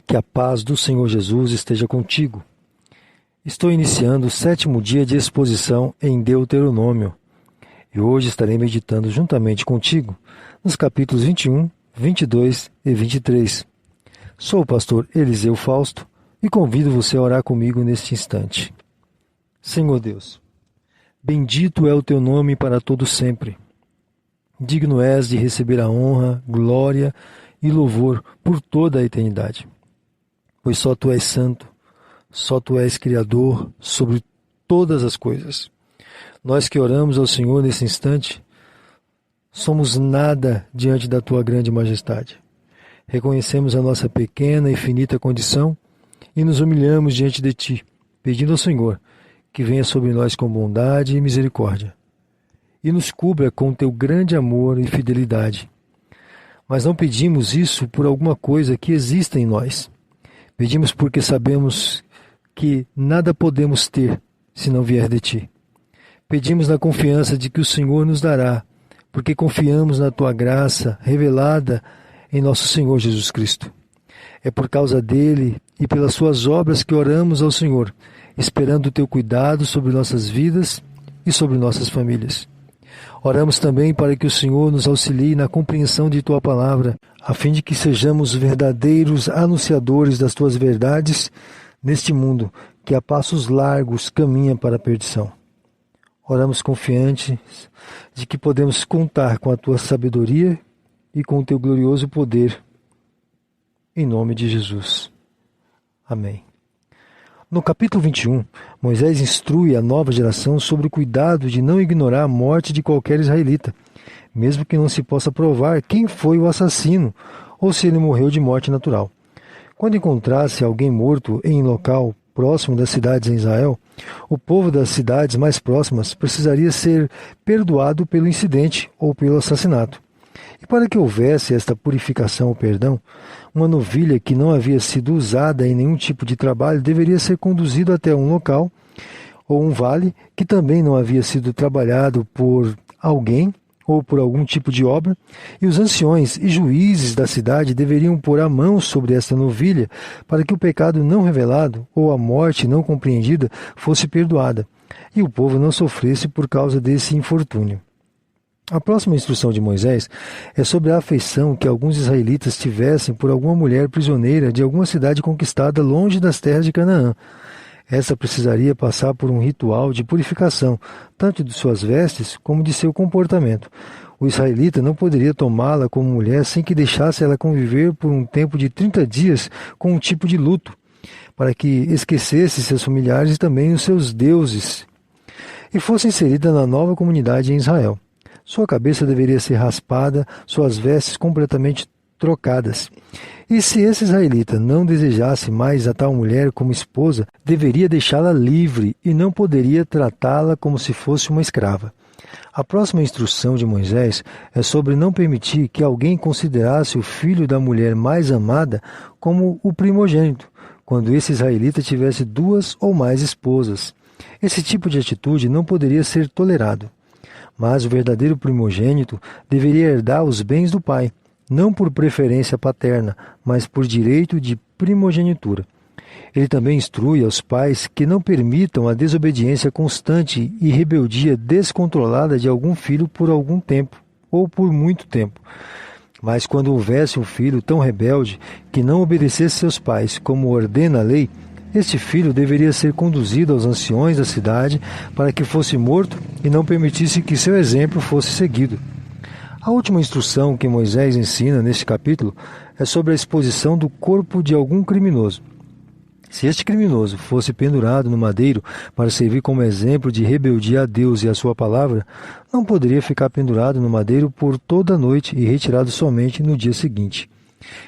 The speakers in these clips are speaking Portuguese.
Que a paz do Senhor Jesus esteja contigo. Estou iniciando o 7º dia de exposição em Deuteronômio e hoje estarei meditando juntamente contigo nos capítulos 21, 22 e 23. Sou o pastor Eliseu Fausto e convido você a orar comigo neste instante. Senhor Deus, bendito é o teu nome para todo sempre. Digno és de receber a honra, glória e louvor por toda a eternidade. Pois só Tu és santo, só Tu és Criador sobre todas as coisas. Nós que oramos ao Senhor nesse instante, somos nada diante da Tua grande majestade. Reconhecemos a nossa pequena e finita condição e nos humilhamos diante de Ti, pedindo ao Senhor que venha sobre nós com bondade e misericórdia e nos cubra com Teu grande amor e fidelidade. Mas não pedimos isso por alguma coisa que exista em nós. Pedimos porque sabemos que nada podemos ter se não vier de Ti. Pedimos na confiança de que o Senhor nos dará, porque confiamos na Tua graça revelada em nosso Senhor Jesus Cristo. É por causa dele e pelas Suas obras que oramos ao Senhor, esperando o Teu cuidado sobre nossas vidas e sobre nossas famílias. Oramos também para que o Senhor nos auxilie na compreensão de Tua palavra, a fim de que sejamos verdadeiros anunciadores das Tuas verdades neste mundo que a passos largos caminha para a perdição. Oramos confiantes de que podemos contar com a Tua sabedoria e com o Teu glorioso poder. Em nome de Jesus. Amém. No capítulo 21, Moisés instrui a nova geração sobre o cuidado de não ignorar a morte de qualquer israelita, mesmo que não se possa provar quem foi o assassino ou se ele morreu de morte natural. Quando encontrasse alguém morto em local próximo das cidades em Israel, o povo das cidades mais próximas precisaria ser perdoado pelo incidente ou pelo assassinato. E para que houvesse esta purificação ou perdão, uma novilha que não havia sido usada em nenhum tipo de trabalho deveria ser conduzida até um local ou um vale que também não havia sido trabalhado por alguém ou por algum tipo de obra, e os anciões e juízes da cidade deveriam pôr a mão sobre esta novilha para que o pecado não revelado ou a morte não compreendida fosse perdoada, e o povo não sofresse por causa desse infortúnio. A próxima instrução de Moisés é sobre a afeição que alguns israelitas tivessem por alguma mulher prisioneira de alguma cidade conquistada longe das terras de Canaã. Essa precisaria passar por um ritual de purificação, tanto de suas vestes como de seu comportamento. O israelita não poderia tomá-la como mulher sem que deixasse ela conviver por um tempo de 30 dias com um tipo de luto, para que esquecesse seus familiares e também os seus deuses, e fosse inserida na nova comunidade em Israel. Sua cabeça deveria ser raspada, suas vestes completamente trocadas. E se esse israelita não desejasse mais a tal mulher como esposa, deveria deixá-la livre e não poderia tratá-la como se fosse uma escrava. A próxima instrução de Moisés é sobre não permitir que alguém considerasse o filho da mulher mais amada como o primogênito, quando esse israelita tivesse 2 ou mais esposas. Esse tipo de atitude não poderia ser tolerado. Mas o verdadeiro primogênito deveria herdar os bens do pai, não por preferência paterna, mas por direito de primogenitura. Ele também instrui aos pais que não permitam a desobediência constante e rebeldia descontrolada de algum filho por algum tempo, ou por muito tempo. Mas quando houvesse um filho tão rebelde que não obedecesse seus pais como ordena a lei, este filho deveria ser conduzido aos anciões da cidade para que fosse morto e não permitisse que seu exemplo fosse seguido. A última instrução que Moisés ensina neste capítulo é sobre a exposição do corpo de algum criminoso. Se este criminoso fosse pendurado no madeiro para servir como exemplo de rebeldia a Deus e a sua palavra, não poderia ficar pendurado no madeiro por toda a noite e retirado somente no dia seguinte.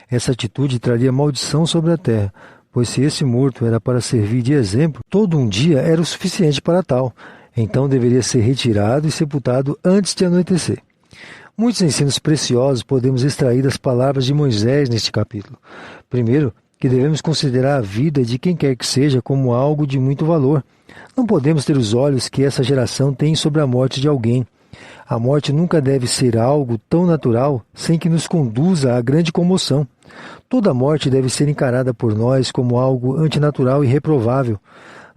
Essa atitude traria maldição sobre a terra, pois se esse morto era para servir de exemplo, todo um dia era o suficiente para tal. Então deveria ser retirado e sepultado antes de anoitecer. Muitos ensinos preciosos podemos extrair das palavras de Moisés neste capítulo. Primeiro, que devemos considerar a vida de quem quer que seja como algo de muito valor. Não podemos ter os olhos que essa geração tem sobre a morte de alguém. A morte nunca deve ser algo tão natural sem que nos conduza à grande comoção. Toda morte deve ser encarada por nós como algo antinatural e reprovável.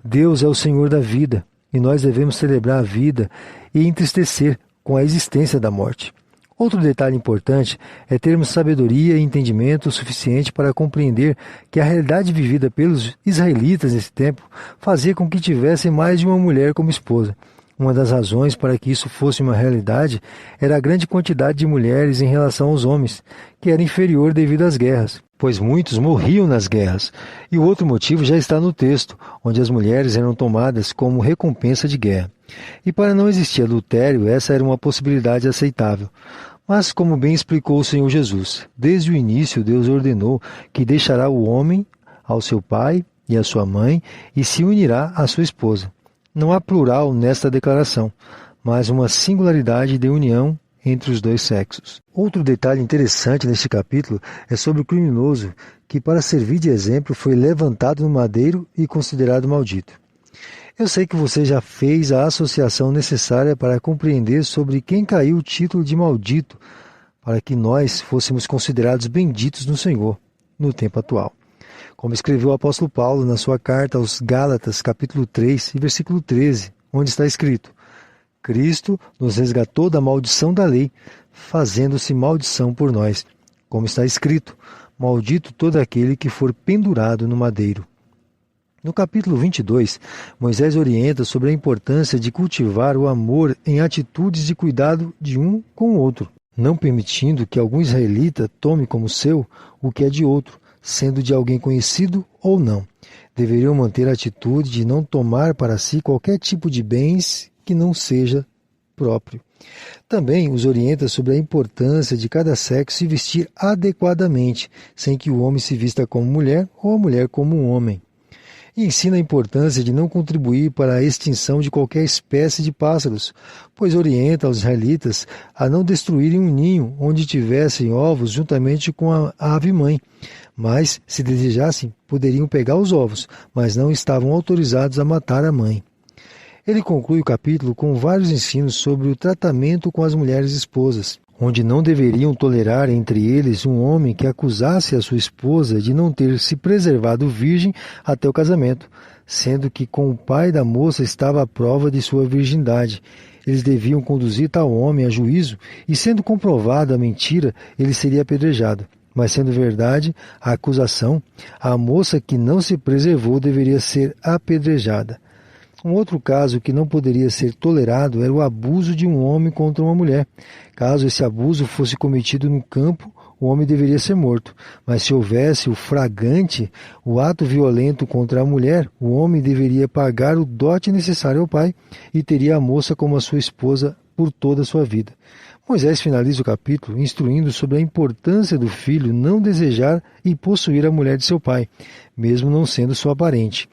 Deus é o Senhor da vida, e nós devemos celebrar a vida e entristecer com a existência da morte. Outro detalhe importante é termos sabedoria e entendimento suficiente para compreender que a realidade vivida pelos israelitas nesse tempo fazia com que tivessem mais de uma mulher como esposa. Uma das razões para que isso fosse uma realidade era a grande quantidade de mulheres em relação aos homens, que era inferior devido às guerras, pois muitos morriam nas guerras. E o outro motivo já está no texto, onde as mulheres eram tomadas como recompensa de guerra. E para não existir adultério, essa era uma possibilidade aceitável. Mas, como bem explicou o Senhor Jesus, desde o início Deus ordenou que deixará o homem ao seu pai e à sua mãe e se unirá à sua esposa. Não há plural nesta declaração, mas uma singularidade de união entre os dois sexos. Outro detalhe interessante neste capítulo é sobre o criminoso que, para servir de exemplo, foi levantado no madeiro e considerado maldito. Eu sei que você já fez a associação necessária para compreender sobre quem caiu o título de maldito, para que nós fôssemos considerados benditos no Senhor, no tempo atual. Como escreveu o apóstolo Paulo na sua carta aos Gálatas, capítulo 3, versículo 13, onde está escrito: Cristo nos resgatou da maldição da lei, fazendo-se maldição por nós. Como está escrito: maldito todo aquele que for pendurado no madeiro. No capítulo 22, Moisés orienta sobre a importância de cultivar o amor em atitudes de cuidado de um com o outro, não permitindo que algum israelita tome como seu o que é de outro, sendo de alguém conhecido ou não. Deveriam manter a atitude de não tomar para si qualquer tipo de bens que não seja próprio. Também os orienta sobre a importância de cada sexo se vestir adequadamente, sem que o homem se vista como mulher ou a mulher como um homem. E ensina a importância de não contribuir para a extinção de qualquer espécie de pássaros, pois orienta os israelitas a não destruírem um ninho onde tivessem ovos juntamente com a ave-mãe. Mas, se desejassem, poderiam pegar os ovos, mas não estavam autorizados a matar a mãe. Ele conclui o capítulo com vários ensinos sobre o tratamento com as mulheres esposas, onde não deveriam tolerar entre eles um homem que acusasse a sua esposa de não ter se preservado virgem até o casamento, sendo que com o pai da moça estava a prova de sua virgindade. Eles deviam conduzir tal homem a juízo, e sendo comprovada a mentira, ele seria apedrejado. Mas sendo verdade a acusação, a moça que não se preservou deveria ser apedrejada. Um outro caso que não poderia ser tolerado era o abuso de um homem contra uma mulher. Caso esse abuso fosse cometido no campo, o homem deveria ser morto. Mas se houvesse o flagrante, o ato violento contra a mulher, o homem deveria pagar o dote necessário ao pai e teria a moça como a sua esposa por toda a sua vida. Moisés finaliza o capítulo instruindo sobre a importância do filho não desejar e possuir a mulher de seu pai, mesmo não sendo sua parente.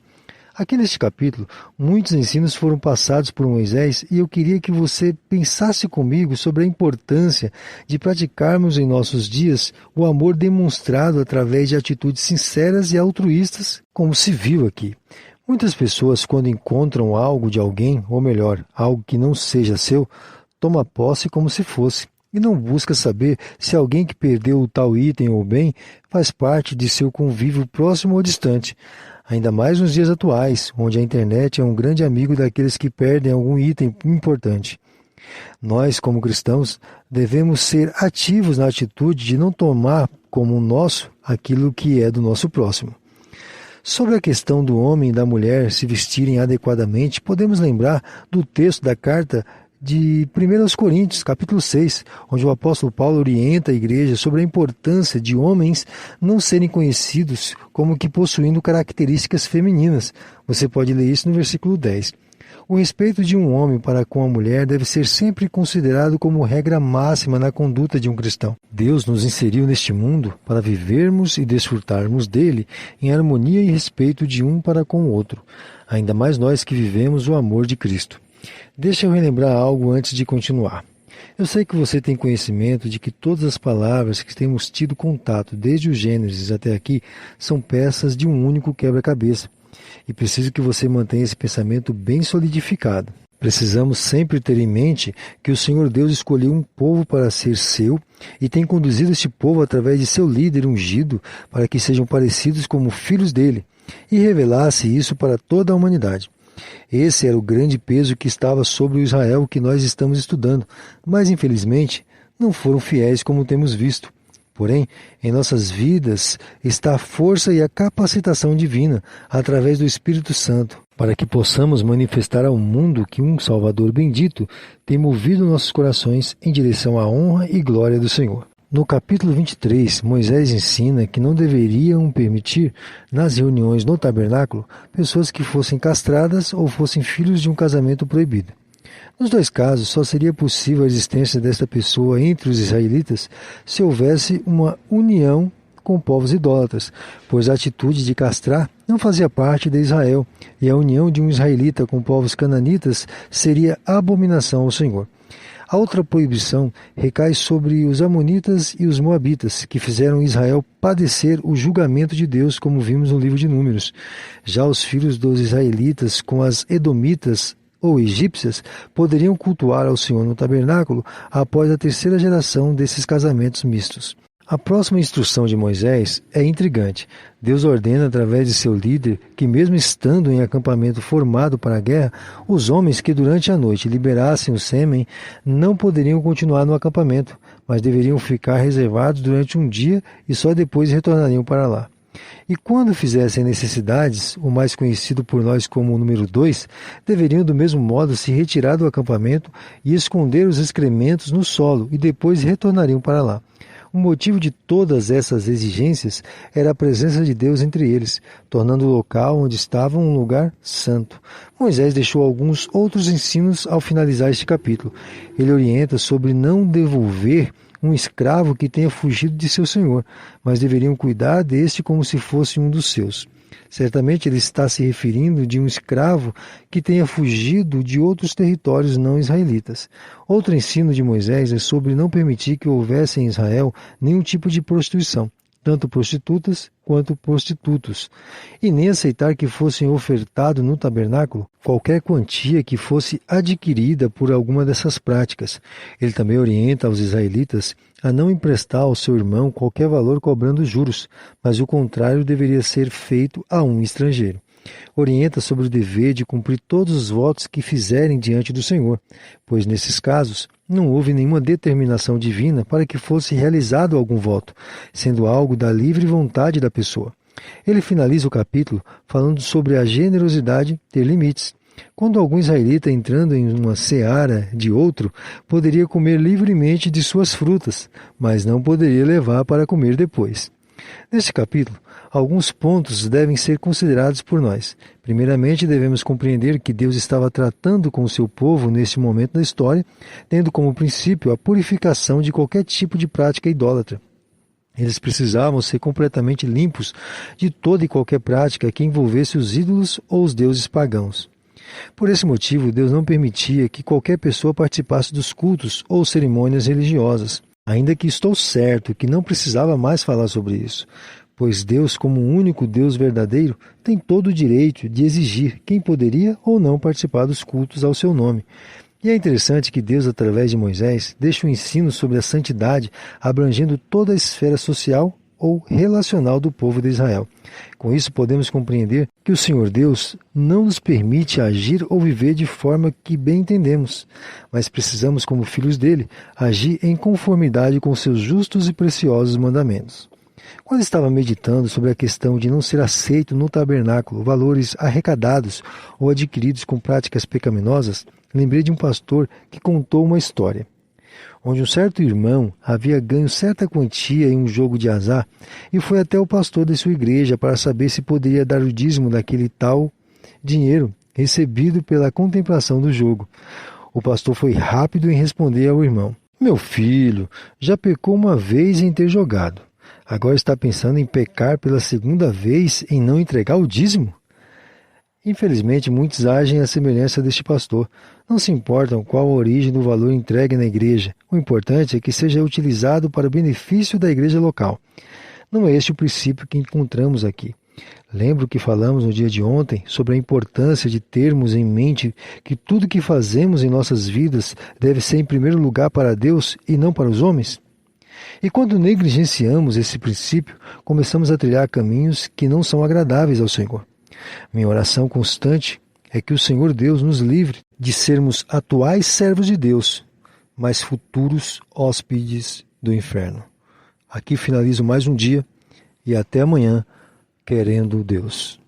Aqui neste capítulo, muitos ensinos foram passados por Moisés e eu queria que você pensasse comigo sobre a importância de praticarmos em nossos dias o amor demonstrado através de atitudes sinceras e altruístas, como se viu aqui. Muitas pessoas, quando encontram algo de alguém, ou melhor, algo que não seja seu, toma posse como se fosse, e não busca saber se alguém que perdeu o tal item ou bem faz parte de seu convívio próximo ou distante. Ainda mais nos dias atuais, onde a internet é um grande amigo daqueles que perdem algum item importante. Nós, como cristãos, devemos ser ativos na atitude de não tomar como nosso aquilo que é do nosso próximo. Sobre a questão do homem e da mulher se vestirem adequadamente, podemos lembrar do texto da carta de 1 Coríntios, capítulo 6, onde o apóstolo Paulo orienta a igreja sobre a importância de homens não serem conhecidos como que possuindo características femininas. Você pode ler isso no versículo 10. O respeito de um homem para com a mulher deve ser sempre considerado como regra máxima na conduta de um cristão. Deus nos inseriu neste mundo para vivermos e desfrutarmos dele em harmonia e respeito de um para com o outro, ainda mais nós que vivemos o amor de Cristo. Deixa eu relembrar algo antes de continuar. Eu sei que você tem conhecimento de que todas as palavras que temos tido contato desde o Gênesis até aqui são peças de um único quebra-cabeça. E preciso que você mantenha esse pensamento bem solidificado. Precisamos sempre ter em mente que o Senhor Deus escolheu um povo para ser seu e tem conduzido este povo através de seu líder ungido para que sejam parecidos como filhos dele e revelasse isso para toda a humanidade. Esse era o grande peso que estava sobre o Israel que nós estamos estudando, mas infelizmente não foram fiéis como temos visto. Porém, em nossas vidas está a força e a capacitação divina através do Espírito Santo, para que possamos manifestar ao mundo que um Salvador bendito tem movido nossos corações em direção à honra e glória do Senhor. No capítulo 23, Moisés ensina que não deveriam permitir, nas reuniões no tabernáculo, pessoas que fossem castradas ou fossem filhos de um casamento proibido. Nos dois casos, só seria possível a existência desta pessoa entre os israelitas se houvesse uma união com povos idólatras, pois a atitude de castrar não fazia parte de Israel, e a união de um israelita com povos cananitas seria abominação ao Senhor. A outra proibição recai sobre os amonitas e os moabitas, que fizeram Israel padecer o julgamento de Deus, como vimos no livro de Números. Já os filhos dos israelitas com as edomitas ou egípcias poderiam cultuar ao Senhor no tabernáculo após a terceira geração desses casamentos mistos. A próxima instrução de Moisés é intrigante. Deus ordena através de seu líder que, mesmo estando em acampamento formado para a guerra, os homens que durante a noite liberassem o sêmen não poderiam continuar no acampamento, mas deveriam ficar reservados durante um dia e só depois retornariam para lá. E quando fizessem necessidades, o mais conhecido por nós como o número 2, deveriam do mesmo modo se retirar do acampamento e esconder os excrementos no solo e depois retornariam para lá. O motivo de todas essas exigências era a presença de Deus entre eles, tornando o local onde estavam um lugar santo. Moisés deixou alguns outros ensinos ao finalizar este capítulo. Ele orienta sobre não devolver um escravo que tenha fugido de seu senhor, mas deveriam cuidar deste como se fosse um dos seus. Certamente ele está se referindo de um escravo que tenha fugido de outros territórios não israelitas. Outro ensino de Moisés é sobre não permitir que houvesse em Israel nenhum tipo de prostituição, tanto prostitutas quanto prostitutos, e nem aceitar que fossem ofertado no tabernáculo qualquer quantia que fosse adquirida por alguma dessas práticas. Ele também orienta aos israelitas a não emprestar ao seu irmão qualquer valor cobrando juros, mas o contrário deveria ser feito a um estrangeiro. Orienta sobre o dever de cumprir todos os votos que fizerem diante do Senhor, pois nesses casos não houve nenhuma determinação divina para que fosse realizado algum voto, sendo algo da livre vontade da pessoa. Ele finaliza o capítulo falando sobre a generosidade ter limites. Quando algum israelita entrando em uma seara de outro, poderia comer livremente de suas frutas, mas não poderia levar para comer depois. Neste capítulo, alguns pontos devem ser considerados por nós. Primeiramente, devemos compreender que Deus estava tratando com o seu povo neste momento da história, tendo como princípio a purificação de qualquer tipo de prática idólatra. Eles precisavam ser completamente limpos de toda e qualquer prática que envolvesse os ídolos ou os deuses pagãos. Por esse motivo, Deus não permitia que qualquer pessoa participasse dos cultos ou cerimônias religiosas, ainda que estou certo que não precisava mais falar sobre isso, pois Deus, como o único Deus verdadeiro, tem todo o direito de exigir quem poderia ou não participar dos cultos ao seu nome. E é interessante que Deus, através de Moisés, deixa um ensino sobre a santidade, abrangendo toda a esfera social ou relacional do povo de Israel. Com isso, podemos compreender que o Senhor Deus não nos permite agir ou viver de forma que bem entendemos, mas precisamos, como filhos dele, agir em conformidade com seus justos e preciosos mandamentos. Quando estava meditando sobre a questão de não ser aceito no tabernáculo valores arrecadados ou adquiridos com práticas pecaminosas, lembrei de um pastor que contou uma história, onde um certo irmão havia ganho certa quantia em um jogo de azar e foi até o pastor de sua igreja para saber se poderia dar o dízimo daquele tal dinheiro recebido pela contemplação do jogo. O pastor foi rápido em responder ao irmão: "Meu filho, já pecou uma vez em ter jogado. Agora está pensando em pecar pela segunda vez em não entregar o dízimo?" Infelizmente, muitos agem à semelhança deste pastor. Não se importam qual a origem do valor entregue na igreja. O importante é que seja utilizado para o benefício da igreja local. Não é este o princípio que encontramos aqui. Lembro que falamos no dia de ontem sobre a importância de termos em mente que tudo que fazemos em nossas vidas deve ser em primeiro lugar para Deus e não para os homens? E quando negligenciamos esse princípio, começamos a trilhar caminhos que não são agradáveis ao Senhor. Minha oração constante é que o Senhor Deus nos livre de sermos atuais servos de Deus, mas futuros hóspedes do inferno. Aqui finalizo mais um dia e até amanhã, querendo Deus.